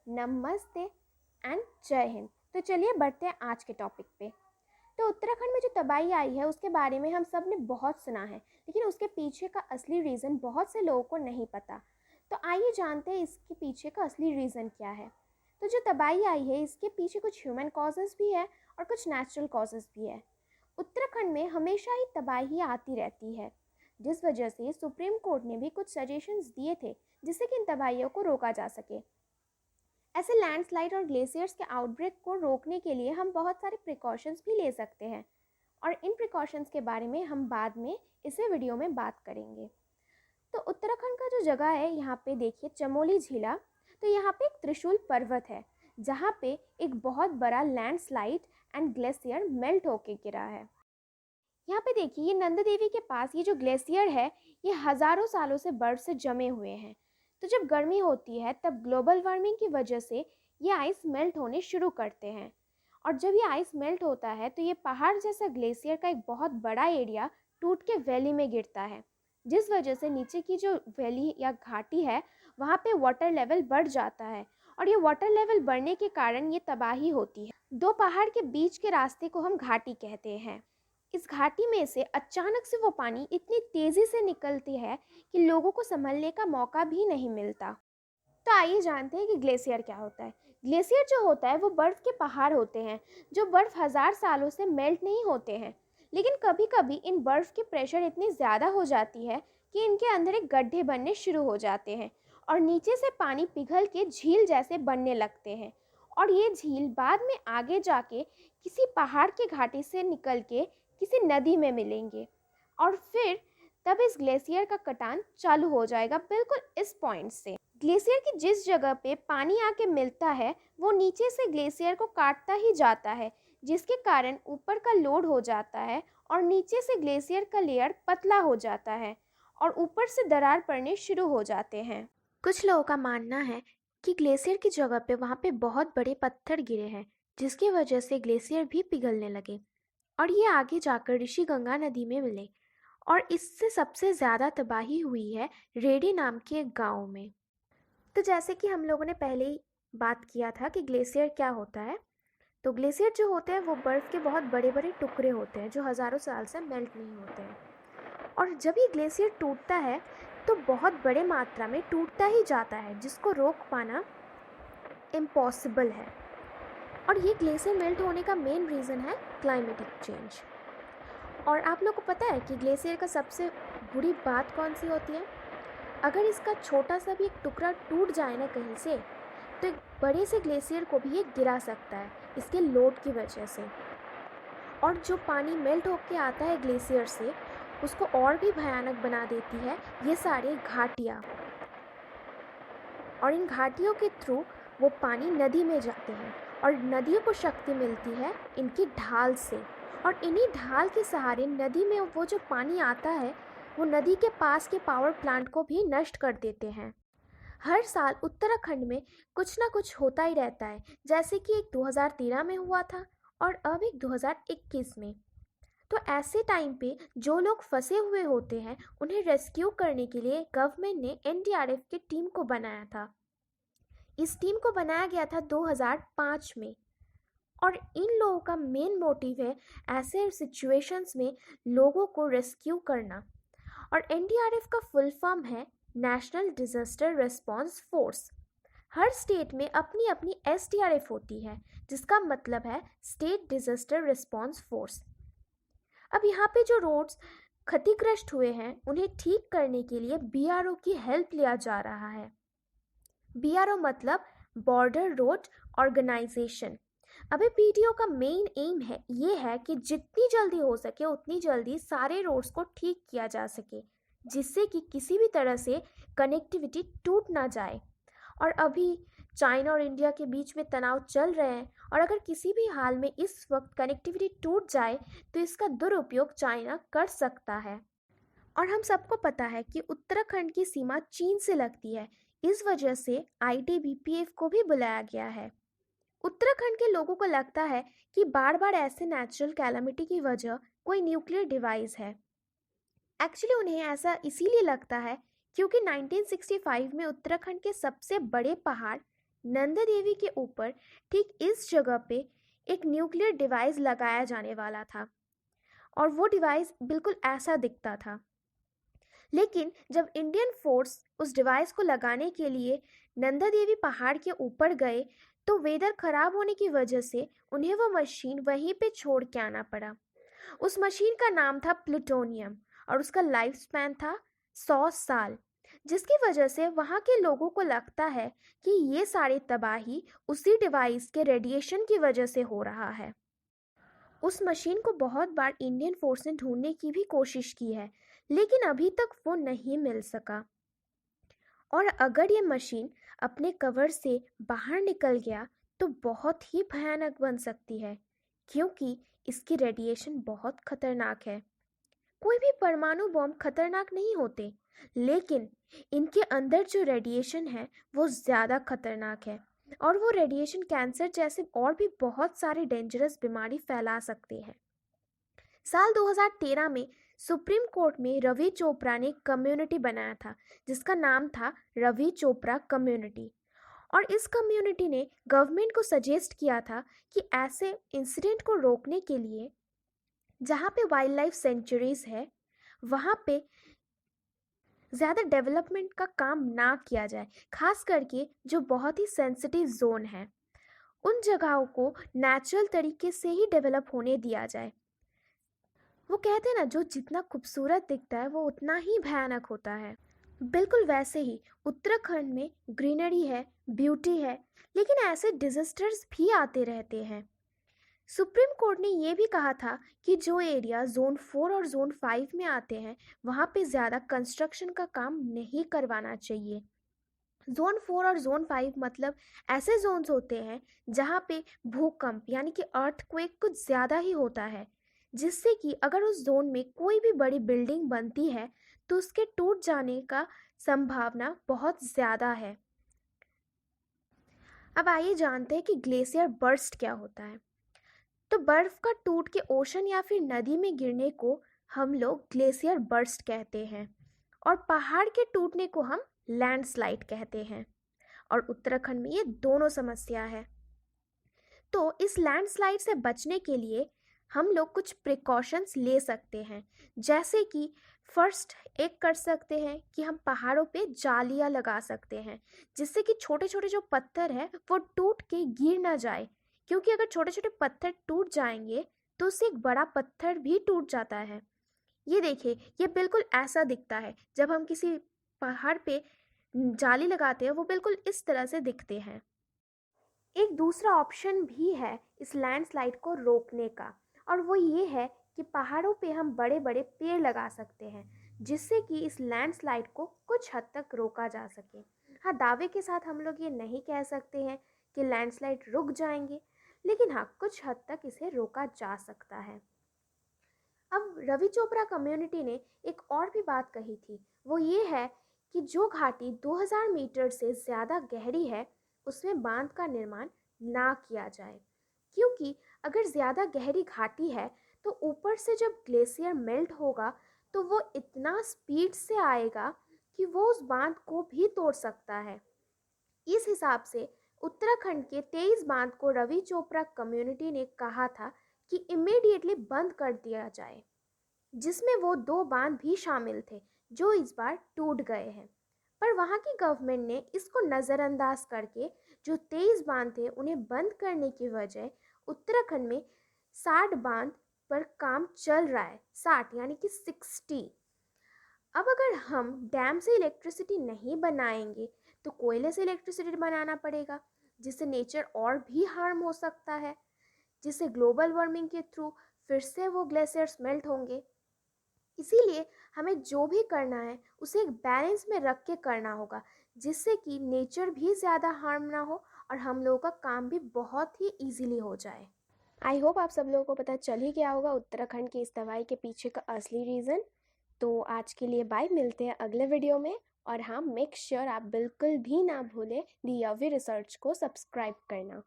नमस्ते एंड जय हिंद। तो चलिए बढ़ते हैं आज के टॉपिक पे। तो उत्तराखंड में जो तबाही आई है उसके बारे में हम सब ने बहुत सुना है, लेकिन उसके पीछे का असली रीज़न बहुत से लोगों को नहीं पता। तो आइए जानते हैं इसके पीछे का असली रीज़न क्या है। तो जो तबाही आई है इसके पीछे कुछ ह्यूमन कॉजेज़ भी है और कुछ नेचुरल कॉजेज़ भी है। उत्तराखंड में हमेशा ही तबाही आती रहती है, जिस वजह से सुप्रीम कोर्ट ने भी कुछ सजेशंस दिए थे जिससे कि इन तबाहियों को रोका जा सके। ऐसे लैंडस्लाइड और ग्लेशियर्स के आउटब्रेक को रोकने के लिए हम बहुत सारे प्रिकॉशंस भी ले सकते हैं, और इन प्रिकॉशंस के बारे में हम बाद में इसे वीडियो में बात करेंगे। तो उत्तराखंड का जो जगह है यहाँ पे देखिए चमोली झीला। तो यहाँ पे एक त्रिशूल पर्वत है जहाँ पे एक बहुत बड़ा लैंडस्लाइड एंड ग्लेशियर मेल्ट होके गिरा है। यहाँ पे देखिए ये नंदा देवी के पास ये जो ग्लेशियर है ये हज़ारों सालों से बर्फ़ से जमे हुए हैं। तो जब गर्मी होती है तब ग्लोबल वार्मिंग की वजह से ये आइस मेल्ट होने शुरू करते हैं, और जब ये आइस मेल्ट होता है तो ये पहाड़ जैसा ग्लेशियर का एक बहुत बड़ा एरिया टूट के वैली में गिरता है, जिस वजह से नीचे की जो वैली या घाटी है वहाँ पे वाटर लेवल बढ़ जाता है, और ये वाटर लेवल बढ़ने के कारण ये तबाही होती है। दो पहाड़ के बीच के रास्ते को हम घाटी कहते हैं। इस घाटी में से अचानक से वो पानी इतनी तेज़ी से निकलती है कि लोगों को संभलने का मौका भी नहीं मिलता। तो आइए जानते हैं कि ग्लेशियर क्या होता है। ग्लेशियर जो होता है वो बर्फ़ के पहाड़ होते हैं जो बर्फ़ हज़ार सालों से मेल्ट नहीं होते हैं, लेकिन कभी कभी इन बर्फ़ की प्रेशर इतनी ज़्यादा हो जाती है कि इनके अंदर एक गड्ढे बनने शुरू हो जाते हैं और नीचे से पानी पिघल के झील जैसे बनने लगते हैं, और ये झील बाद में आगे जाके किसी पहाड़ की घाटी से निकल के किसी नदी में मिलेंगे, और फिर तब इस ग्लेशियर का कटान चालू हो जाएगा बिल्कुल इस पॉइंट से। ग्लेशियर की जिस जगह पे पानी आके मिलता है वो नीचे से ग्लेशियर को काटता ही जाता है, जिसके कारण ऊपर का लोड हो जाता है और नीचे से ग्लेशियर का लेयर पतला हो जाता है और ऊपर से दरार पड़ने शुरू हो जाते हैं। कुछ लोगों का मानना है कि ग्लेशियर की जगह पे वहाँ पे बहुत बड़े पत्थर गिरे हैं, जिसकी वजह से ग्लेशियर भी पिघलने लगे और ये आगे जाकर ऋषिगंगा नदी में मिले, और इससे सबसे ज़्यादा तबाही हुई है रेडी नाम के एक गांव में। तो जैसे कि हम लोगों ने पहले ही बात किया था कि ग्लेशियर क्या होता है, तो ग्लेशियर जो होते हैं वो बर्फ़ के बहुत बड़े बड़े टुकड़े होते हैं जो हज़ारों साल से मेल्ट नहीं होते हैं, और जब ये ग्लेशियर टूटता है तो बहुत बड़े मात्रा में टूटता ही जाता है, जिसको रोक पाना इम्पॉसिबल है। और ये ग्लेशियर मेल्ट होने का मेन रीज़न है क्लाइमेटिक चेंज। और आप लोग को पता है कि ग्लेशियर का सबसे बुरी बात कौन सी होती है? अगर इसका छोटा सा भी एक टुकड़ा टूट जाए ना कहीं से, तो एक बड़े से ग्लेशियर को भी ये गिरा सकता है इसके लोड की वजह से। और जो पानी मेल्ट होके आता है ग्लेशियर से उसको और भी भयानक बना देती है ये सारी घाटियाँ, और इन घाटियों के थ्रू वो पानी नदी में जाते हैं और नदियों को शक्ति मिलती है इनकी ढाल से, और इन्हीं ढाल के सहारे नदी में वो जो पानी आता है वो नदी के पास के पावर प्लांट को भी नष्ट कर देते हैं। हर साल उत्तराखंड में कुछ ना कुछ होता ही रहता है, जैसे कि एक 2013 में हुआ था और अब एक 2021 में। तो ऐसे टाइम पे जो लोग फंसे हुए होते हैं उन्हें रेस्क्यू करने के लिए गवर्नमेंट ने एनडीआरएफ की टीम को बनाया था। इस टीम को बनाया गया था 2005 में, और इन लोगों का मेन मोटिव है ऐसे सिचुएशंस में लोगों को रेस्क्यू करना। और एनडीआरएफ का फुल फॉर्म है नेशनल डिजास्टर रिस्पांस फोर्स। हर स्टेट में अपनी अपनी एसडीआरएफ होती है, जिसका मतलब है स्टेट डिजास्टर रिस्पांस फोर्स। अब यहाँ पे जो रोड्स क्षतिग्रस्त हुए हैं उन्हें ठीक करने के लिए बीआरओ की हेल्प लिया जा रहा है। बीआरओ मतलब बॉर्डर रोड ऑर्गेनाइजेशन। अभी बीडीओ का मेन एम है ये है कि जितनी जल्दी हो सके उतनी जल्दी सारे रोड्स को ठीक किया जा सके, जिससे कि किसी भी तरह से कनेक्टिविटी टूट ना जाए। और अभी चाइना और इंडिया के बीच में तनाव चल रहे हैं, और अगर किसी भी हाल में इस वक्त कनेक्टिविटी टूट जाए तो इसका दुरुपयोग चाइना कर सकता है। और हम सबको पता है कि उत्तराखंड की सीमा चीन से लगती है, इस वजह से आईटीबीपीएफ को भी बुलाया गया है। उत्तराखंड के लोगों को लगता है कि बार बार ऐसे नेचुरल कैलामिटी की वजह कोई न्यूक्लियर डिवाइस है। एक्चुअली उन्हें ऐसा इसीलिए लगता है क्योंकि 1965 में उत्तराखंड के सबसे बड़े पहाड़ नंदा देवी के ऊपर ठीक इस जगह पे एक न्यूक्लियर डिवाइस लगाया जाने वाला था और वो डिवाइस बिल्कुल ऐसा दिखता था। लेकिन जब इंडियन फोर्स उस डिवाइस को लगाने के लिए नंदा देवी पहाड़ के ऊपर गए तो वेदर खराब होने की वजह से उन्हें वो मशीन वहीं पे छोड़ के आना पड़ा। उस मशीन का नाम था प्लूटोनियम और उसका लाइफ स्पैन था 100 साल, जिसकी वजह से वहाँ के लोगों को लगता है कि ये सारी तबाही उसी डिवाइस के रेडिएशन की वजह से हो रहा है। उस मशीन को बहुत बार इंडियन फोर्स ने ढूंढने की भी कोशिश की है, लेकिन अभी तक वो नहीं मिल सका। और अगर ये मशीन अपने कवर से बाहर निकल गया तो बहुत ही भयानक बन सकती है, क्योंकि इसकी रेडिएशन बहुत खतरनाक है। कोई भी परमाणु बम खतरनाक नहीं होते, लेकिन इनके अंदर जो रेडिएशन है वो ज़्यादा खतरनाक है और वो रेडिएशन कैंसर जैसे और भी बहुत सारी डेंजरस बीमारी फैला सकते हैं। साल 2013 में सुप्रीम कोर्ट में रवि चोपड़ा ने कम्युनिटी बनाया था जिसका नाम था रवि चोपड़ा कम्युनिटी। और इस कम्युनिटी ने गवर्नमेंट को सजेस्ट किया था कि ऐसे इंसिडेंट को रोकने के लिए जहाँ पे वाइल्ड लाइफ सेंचुरीज है वहाँ पे ज़्यादा डेवलपमेंट का काम ना किया जाए, खास करके जो बहुत ही सेंसिटिव जोन है उन जगहों को नेचुरल तरीके से ही डेवलप होने दिया जाए। वो कहते हैं ना, जो जितना खूबसूरत दिखता है वो उतना ही भयानक होता है। बिल्कुल वैसे ही उत्तराखंड में ग्रीनरी है, ब्यूटी है, लेकिन ऐसे डिजास्टर्स भी आते रहते हैं। सुप्रीम कोर्ट ने ये भी कहा था कि जो एरिया जोन 4 और जोन 5 में आते हैं वहाँ पे ज़्यादा कंस्ट्रक्शन का काम नहीं करवाना चाहिए। जोन 4 और जोन 5 मतलब ऐसे जोन्स होते हैं जहाँ पे भूकंप यानी कि अर्थक्वेक कुछ ज़्यादा ही होता है, जिससे कि अगर उस जोन में कोई भी बड़ी बिल्डिंग बनती है तो उसके टूट जाने का संभावना बहुत ज़्यादा है। अब आइए जानते हैं कि ग्लेशियर बर्स्ट क्या होता है। तो बर्फ का टूट के ओशन या फिर नदी में गिरने को हम लोग ग्लेशियर बर्स्ट कहते हैं और पहाड़ के टूटने को हम लैंडस्लाइड कहते हैं। और उत्तराखंड में ये दोनों समस्या है। तो इस लैंडस्लाइड से बचने के लिए हम लोग कुछ प्रिकॉशंस ले सकते हैं, जैसे कि फर्स्ट एक कर सकते हैं कि हम पहाड़ों पे जालियां लगा सकते हैं, जिससे कि छोटे छोटे जो पत्थर है वो टूट के गिर ना जाए, क्योंकि अगर छोटे छोटे पत्थर टूट जाएंगे तो उससे एक बड़ा पत्थर भी टूट जाता है। ये देखिए, ये बिल्कुल ऐसा दिखता है। जब हम किसी पहाड़ पे जाली लगाते हैं वो बिल्कुल इस तरह से दिखते हैं। एक दूसरा ऑप्शन भी है इस लैंडस्लाइड को रोकने का, और वो ये है कि पहाड़ों पे हम बड़े बड़े पेड़ लगा सकते हैं, जिससे कि इस लैंडस्लाइड को कुछ हद तक रोका जा सके। हाँ, दावे के साथ हम लोग ये नहीं कह सकते हैं कि लैंडस्लाइड रुक जाएंगे, लेकिन हाँ, कुछ हद तक इसे रोका जा सकता है। अब रवि चोपड़ा कम्युनिटी ने एक और भी बात कही थी, वो ये है कि जो घाटी 2000 मीटर से ज़्यादा गहरी है उसमें बांध का निर्माण ना किया जाए, क्योंकि अगर ज़्यादा गहरी घाटी है तो ऊपर से जब ग्लेशियर मेल्ट होगा तो वो इतना स्पीड से आएगा कि वो उस बांध को भी तोड़ सकता है। इस हिसाब से उत्तराखंड के 23 बांध को रवि चोपड़ा कम्युनिटी ने कहा था कि इमीडिएटली बंद कर दिया जाए, जिसमें वो 2 बांध भी शामिल थे जो इस बार टूट गए हैं। पर वहाँ की गवर्नमेंट ने इसको नज़रअंदाज करके जो 23 बांध थे उन्हें बंद करने की वजह उत्तराखंड में 60 बांध पर काम चल रहा है। 60 यानी कि 60। अब अगर हम डैम से इलेक्ट्रिसिटी नहीं बनाएंगे तो कोयले से इलेक्ट्रिसिटी बनाना पड़ेगा, जिससे नेचर और भी हार्म हो सकता है, जिससे ग्लोबल वार्मिंग के थ्रू फिर से वो ग्लेशियर्स मेल्ट होंगे। इसीलिए हमें जो भी करना है उसे एक बैलेंस में रख के करना होगा, जिससे कि नेचर भी ज़्यादा हार्म ना हो और हम लोगों का काम भी बहुत ही इजीली हो जाए। आई होप आप सब लोगों को पता चल ही गया होगा उत्तराखंड की इस दवाई के पीछे का असली रीज़न। तो आज के लिए बाय, मिलते हैं अगले वीडियो में। और हाँ, मेक श्योर आप बिल्कुल भी ना भूलें दी यवी रिसर्च को सब्सक्राइब करना।